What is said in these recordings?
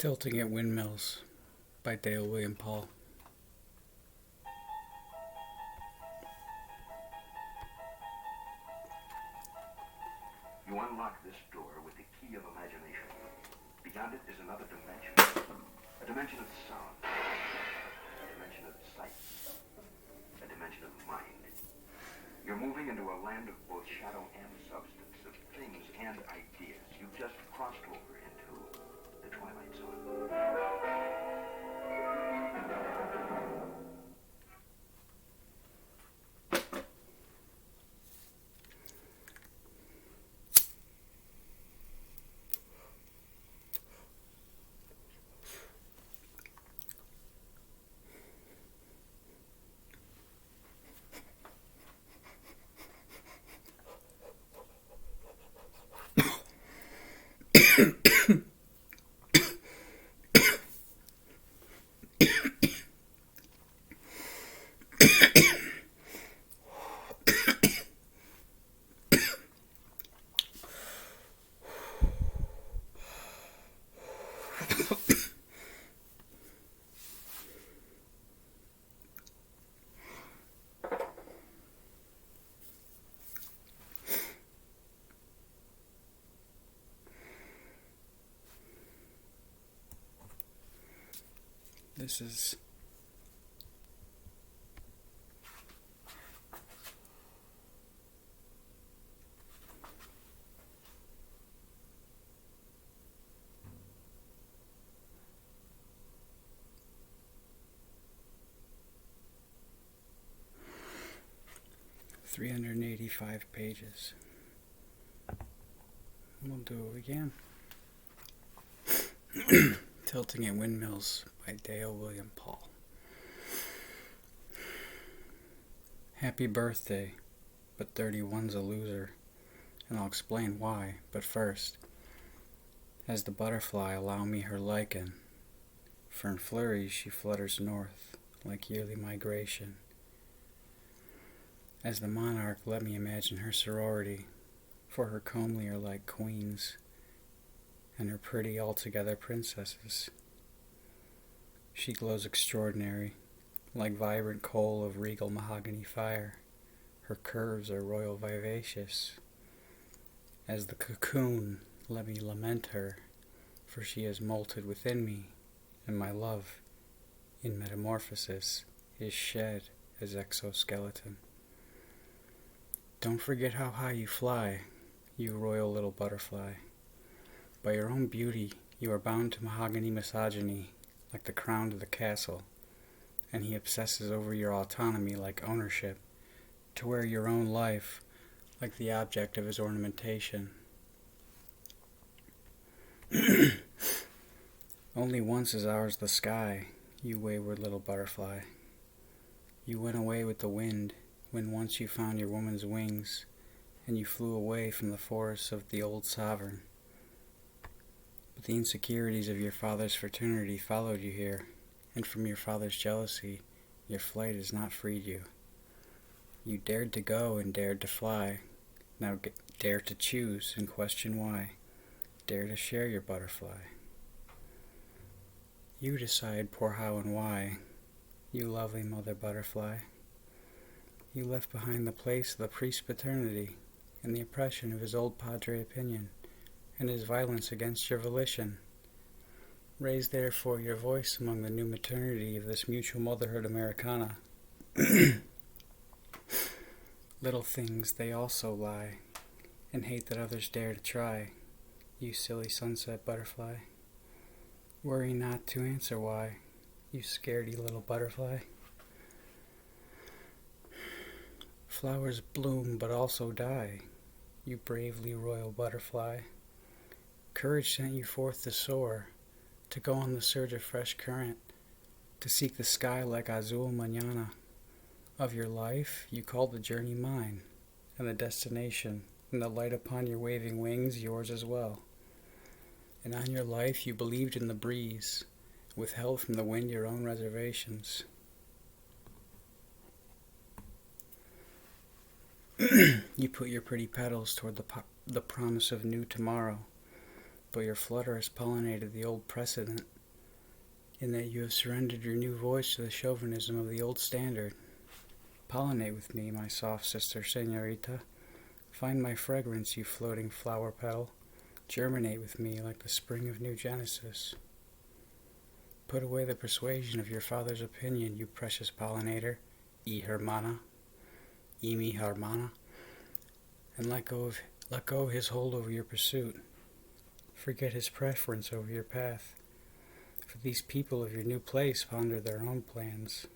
Tilting at Windmills by Dale William Paul. You unlock this door with the key of imagination. Beyond it is another dimension. A dimension of sound. A dimension of sight. A dimension of mind. You're moving into a land of both shadow and substance, of things and ideas. You've just crossed over into the Twilight Zone. This is $385 pages. We'll do it again. Tilting at Windmills by Dale William Paul. Happy birthday, but 31's a loser, and I'll explain why, but first, as the butterfly allow me her lichen, for in flurries she flutters north, like yearly migration. As the monarch let me imagine her sorority, for her comely are like queens, and her pretty altogether princesses. She glows extraordinary, like vibrant coal of regal mahogany fire. Her curves are royal vivacious. As the cocoon, let me lament her, for she has molted within me, and my love, in metamorphosis, is shed as exoskeleton. Don't forget how high you fly, you royal little butterfly. By your own beauty, you are bound to mahogany misogyny, like the crown to the castle, and he obsesses over your autonomy like ownership, to wear your own life like the object of his ornamentation. Only once is ours the sky, you wayward little butterfly. You went away with the wind, when once you found your woman's wings, and you flew away from the forests of the old sovereign. But the insecurities of your father's fraternity followed you here, and from your father's jealousy, your flight has not freed you. You dared to go and dared to fly, now dare to choose and question why. Dare to share your butterfly. You decide poor how and why, you lovely mother butterfly. You left behind the place of the priest's paternity, and the oppression of his old padre opinion, and his violence against your volition. Raise therefore your voice among the new maternity of this mutual motherhood Americana. Little things they also lie, and hate that others dare to try, you silly sunset butterfly. Worry not to answer why, you scaredy little butterfly. Flowers bloom but also die, you bravely royal butterfly. Courage sent you forth to soar, to go on the surge of fresh current, to seek the sky like azul mañana. Of your life you called the journey mine, and the destination, and the light upon your waving wings yours as well. And on your life you believed in the breeze, withheld from the wind your own reservations. You put your pretty petals toward the promise of new tomorrow, but your flutter has pollinated the old precedent, in that you have surrendered your new voice to the chauvinism of the old standard. Pollinate with me, my soft sister senorita. Find my fragrance, you floating flower petal. Germinate with me like the spring of new Genesis. Put away the persuasion of your father's opinion, you precious pollinator, hermana, mi hermana, and let go of his hold over your pursuit. Forget his preference over your path. For these people of your new place ponder their own plans,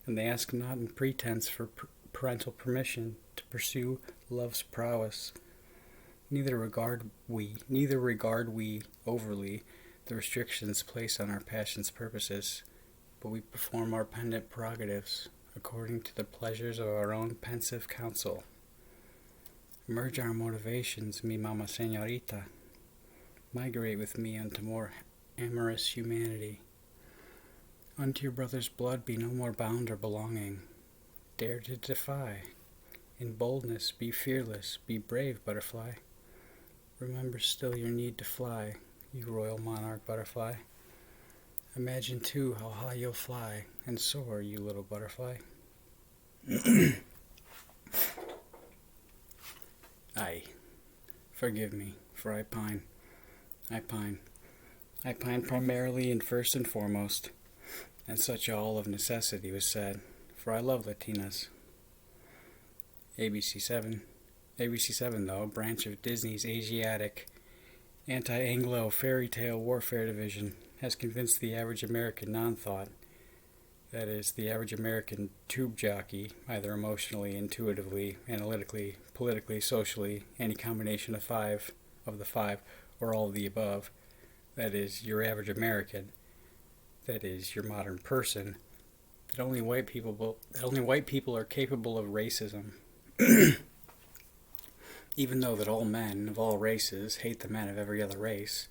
and they ask not in pretense for parental permission to pursue love's prowess. Neither regard we overly the restrictions placed on our passion's purposes, but we perform our pendant prerogatives according to the pleasures of our own pensive counsel. Merge our motivations, mi mama señorita. Migrate with me unto more amorous humanity. Unto your brother's blood be no more bound or belonging. Dare to defy. In boldness be fearless, be brave, butterfly. Remember still your need to fly, you royal monarch butterfly. Imagine too how high you'll fly, and soar, you little butterfly. Aye, forgive me, for I pine. I pine primarily and first and foremost, and such all of necessity was said, for I love Latinas. ABC7 though, branch of Disney's Asiatic anti-Anglo fairy tale warfare division, has convinced the average American non-thought, that is, the average American tube jockey, either emotionally, intuitively, analytically, politically, socially, any combination of the five, or all of the above, that is, your average American, that is, your modern person, that only white people are capable of racism. Even though that all men of all races hate the men of every other race.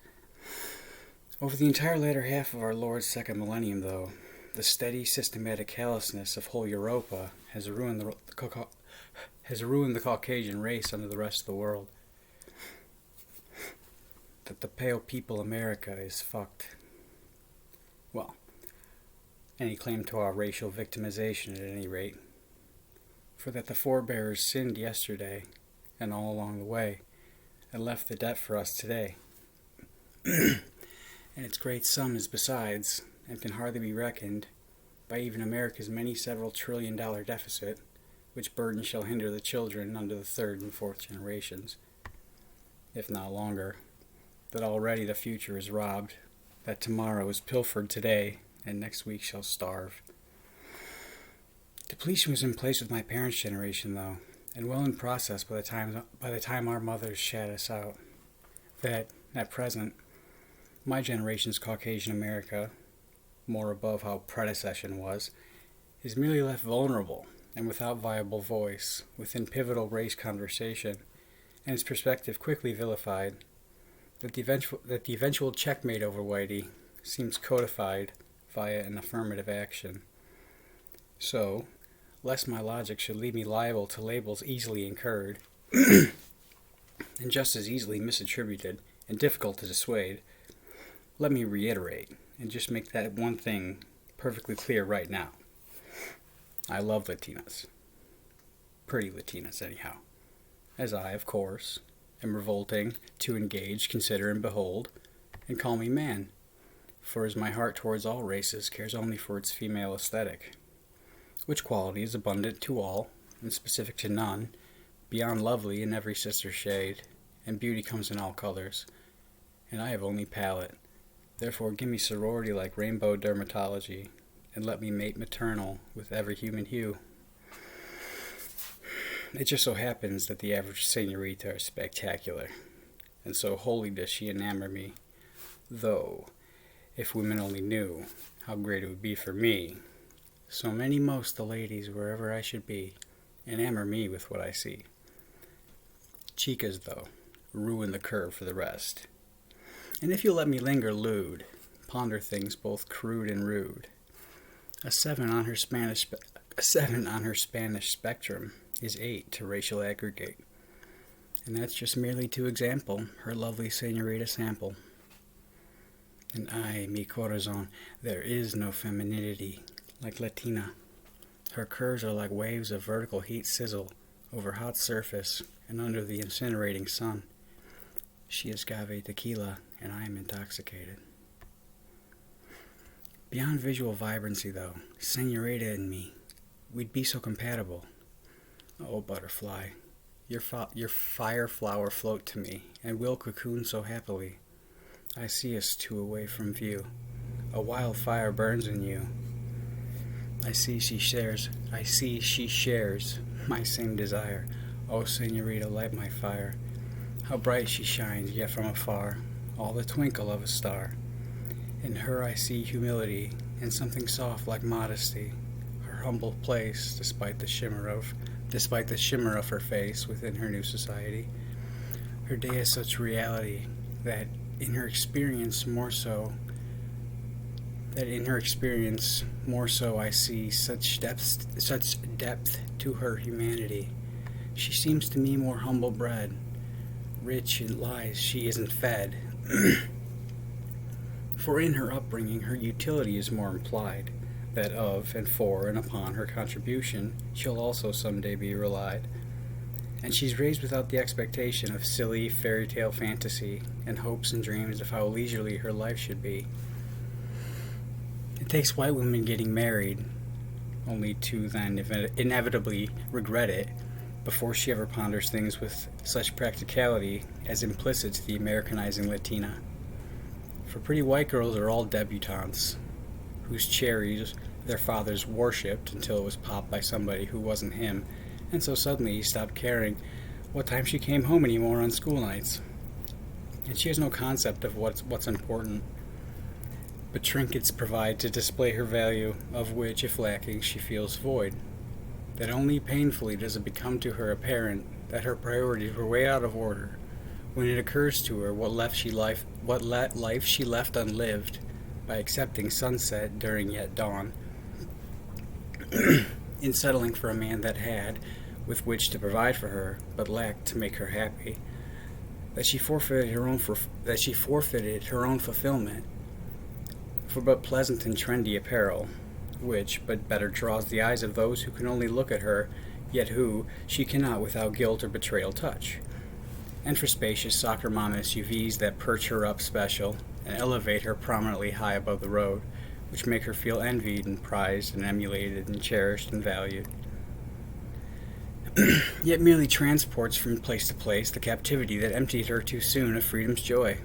Over the entire latter half of our Lord's second millennium, though, the steady, systematic callousness of whole Europa has ruined the Caucasian race under the rest of the world. That the pale people America is fucked. Well, any claim to our racial victimization at any rate. For that the forebears sinned yesterday, and all along the way, and left the debt for us today. And its great sum is besides, and can hardly be reckoned, by even America's many several $trillion deficit, which burden shall hinder the children under the third and fourth generations, if not longer, that already the future is robbed, that tomorrow is pilfered today, and next week shall starve. Depletion was in place with my parents' generation, though, and well in process by the time our mothers shat us out. That, at present, my generation's Caucasian America, more above how predecession was, is merely left vulnerable and without viable voice within pivotal race conversation, and its perspective quickly vilified. That the eventual checkmate over Whitey seems codified via an affirmative action. So, lest my logic should leave me liable to labels easily incurred, and just as easily misattributed and difficult to dissuade, let me reiterate and just make that one thing perfectly clear right now. I love Latinas. Pretty Latinas, anyhow. As I, of course, am revolting to engage, consider, and behold, and call me man, for as my heart towards all races cares only for its female aesthetic, which quality is abundant to all, and specific to none, beyond lovely in every sister shade, and beauty comes in all colors, and I have only palate. Therefore give me sorority like rainbow dermatology, and let me mate maternal with every human hue. It just so happens that the average senorita is spectacular, and so wholly does she enamor me, though, if women only knew how great it would be for me, so many most the ladies, wherever I should be, enamor me with what I see. Chicas, though, ruin the curve for the rest. And if you'll let me linger lewd, ponder things both crude and rude. A 7 on her Spanish spectrum is 8 to racial aggregate. And that's just merely to example her lovely senorita sample. And I, mi corazon, there is no femininity like Latina. Her curves are like waves of vertical heat sizzle over hot surface and under the incinerating sun. She is agave tequila, and I am intoxicated. Beyond visual vibrancy, though, senorita and me, we'd be so compatible. Oh, butterfly, your fire flower float to me, and we'll cocoon so happily. I see us two away from view. A wildfire burns in you. I see she shares my same desire. Oh, senorita, light my fire. How bright she shines, yet from afar, all the twinkle of a star. In her I see humility, and something soft like modesty. Her humble place, despite the shimmer of her face within her new society. Her day is such reality that in her experience more so I see such depth to her humanity. She seems to me more humble bred, rich in lies she isn't fed. For in her upbringing her utility is more implied, that of and for and upon her contribution she'll also someday be relied. And she's raised without the expectation of silly fairy tale fantasy and hopes and dreams of how leisurely her life should be. It takes white women getting married, only to then inevitably regret it, before she ever ponders things with such practicality as implicit to the Americanizing Latina. For pretty white girls are all debutantes, whose cherries their fathers worshipped until it was popped by somebody who wasn't him, and so suddenly he stopped caring what time she came home anymore on school nights. And she has no concept of what's important, but trinkets provide to display her value, of which, if lacking, she feels void. That only painfully does it become to her apparent that her priorities were way out of order, when it occurs to her what life she left unlived by accepting sunset during yet dawn, in settling for a man that had, with which to provide for her, but lacked to make her happy, that she forfeited her own fulfillment for but pleasant and trendy apparel, which but better draws the eyes of those who can only look at her, yet who she cannot without guilt or betrayal touch, and for spacious soccer mom SUVs that perch her up special and elevate her prominently high above the road, which make her feel envied and prized and emulated and cherished and valued. Yet merely transports from place to place the captivity that emptied her too soon of freedom's joy.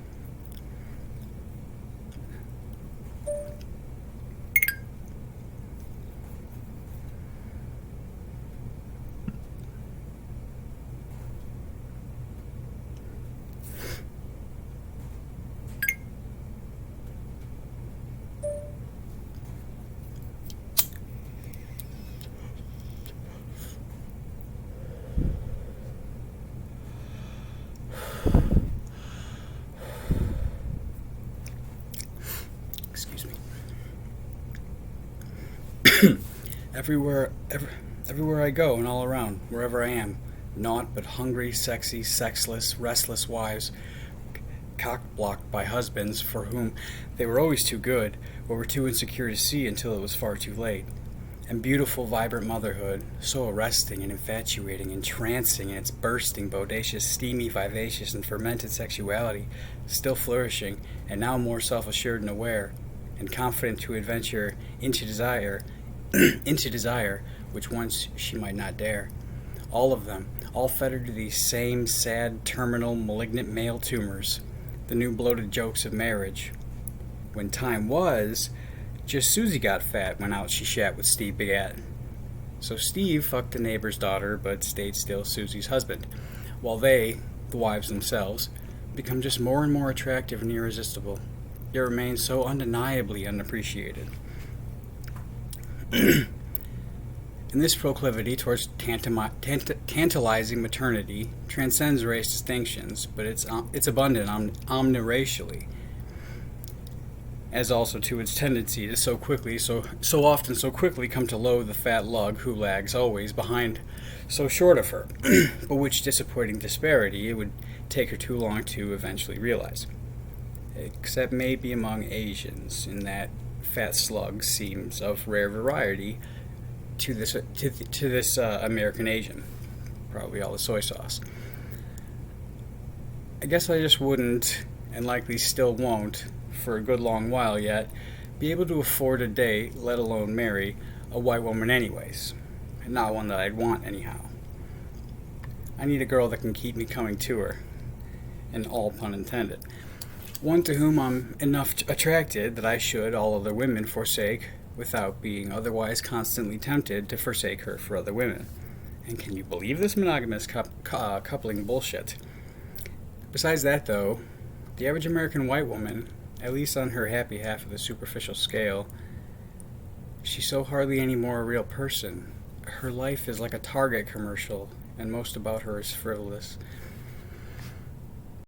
Everywhere I go and all around, wherever I am, naught but hungry, sexy, sexless, restless wives, cock-blocked by husbands for whom they were always too good, or were too insecure to see until it was far too late, and beautiful, vibrant motherhood, so arresting and infatuating, entrancing in its bursting, bodacious, steamy, vivacious, and fermented sexuality, still flourishing, and now more self-assured and aware, and confident to adventure into desire, which once she might not dare. All of them, all fettered to these same sad, terminal, malignant male tumors, the new bloated jokes of marriage. When time was, just Susie got fat when out she shat with Steve begat. So Steve fucked the neighbor's daughter, but stayed still Susie's husband, while they, the wives themselves, become just more and more attractive and irresistible, yet remain so undeniably unappreciated. And this proclivity towards tantalizing maternity transcends race distinctions, but it's abundant omniracially. as also to its tendency to so often so quickly come to loathe the fat lug who lags always behind so short of her, but which disappointing disparity it would take her too long to eventually realize. Except maybe among Asians, in that fat slug seems of rare variety to this American Asian. Probably all the soy sauce. I guess I just wouldn't, and likely still won't, for a good long while yet, be able to afford a date, let alone marry, a white woman anyways. And not one that I'd want anyhow. I need a girl that can keep me coming to her, and all pun intended. One to whom I'm enough attracted that I should all other women forsake, without being otherwise constantly tempted to forsake her for other women. And can you believe this monogamous coupling bullshit? Besides that, though, the average American white woman, at least on her happy half of the superficial scale, she's so hardly any more a real person. Her life is like a Target commercial, and most about her is frivolous.